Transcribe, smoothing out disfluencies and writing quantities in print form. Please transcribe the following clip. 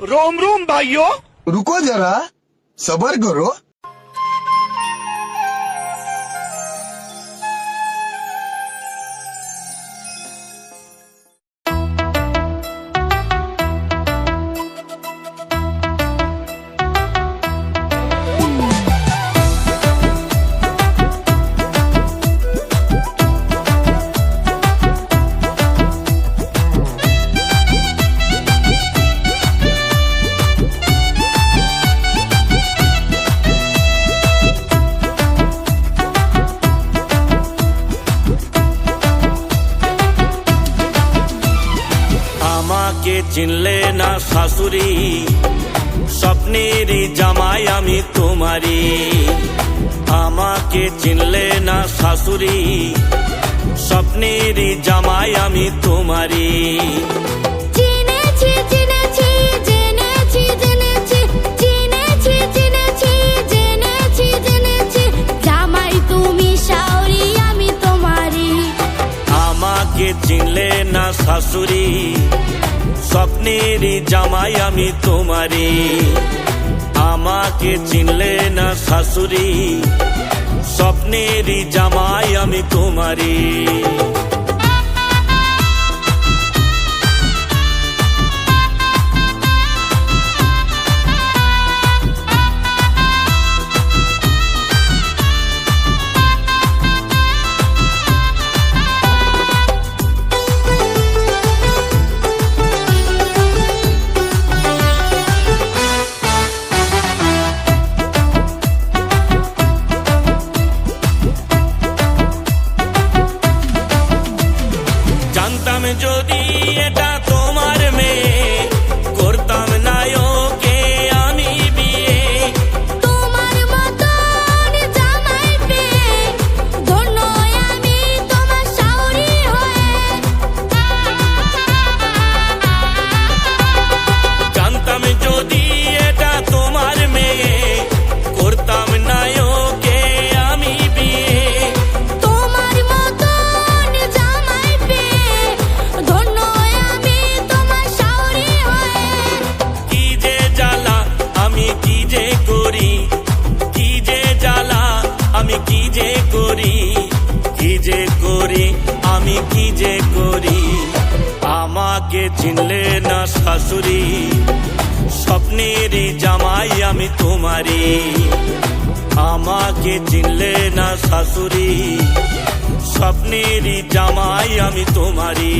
रोम रोम भाइयों, रुको जरा, सबर करो। আমাকে চিনলে না শাশুড়ি, স্বপ্নেরই জামাই আমি তোমারি। আমাকে চিনলে না শাশুড়ি, স্বপ্নেরই জামাই আমি তোমারি। চিনেছি চিনেছি জেনেছি জেনেছি চিনেছি চিনেছি জেনেছি জেনেছি জামাই তুমি শাওরি আমি তোমারি। আমাকে চিনলে না শাশুড়ি, স্বপ্নেরই জামাই আমি তোমারি। আমাকে চিনলে না শাশুড়ি, স্বপ্নেরই জামাই আমি তোমারি। জানতাম যদি এটা তোমার মেয়ে, করতাম না ওকে আমি বিয়ে। তোমার মতন জামাই পেয়ে ধন্য আমি তোমার শাওরি হয়ে। জানতাম যদি এটা তোমার মেয়ে, করতাম না ওকে আমি বিয়ে। তোমার মতন জামাই পেয়ে ধন্য আমি তোমার শাওরি হয়ে। কি যে জ্বালা আমি কি যে করি, কি যে জ্বালা আমি কি যে করি, কি যে করি আমি কি যে করি। আমাকে চিনলে না শাশুড়ি, স্বপ্নেরই জামাই আমি তোমারি। আমাকে চিনলে না শাশুড়ি, স্বপ্নেরই জামাই আমি তোমারি।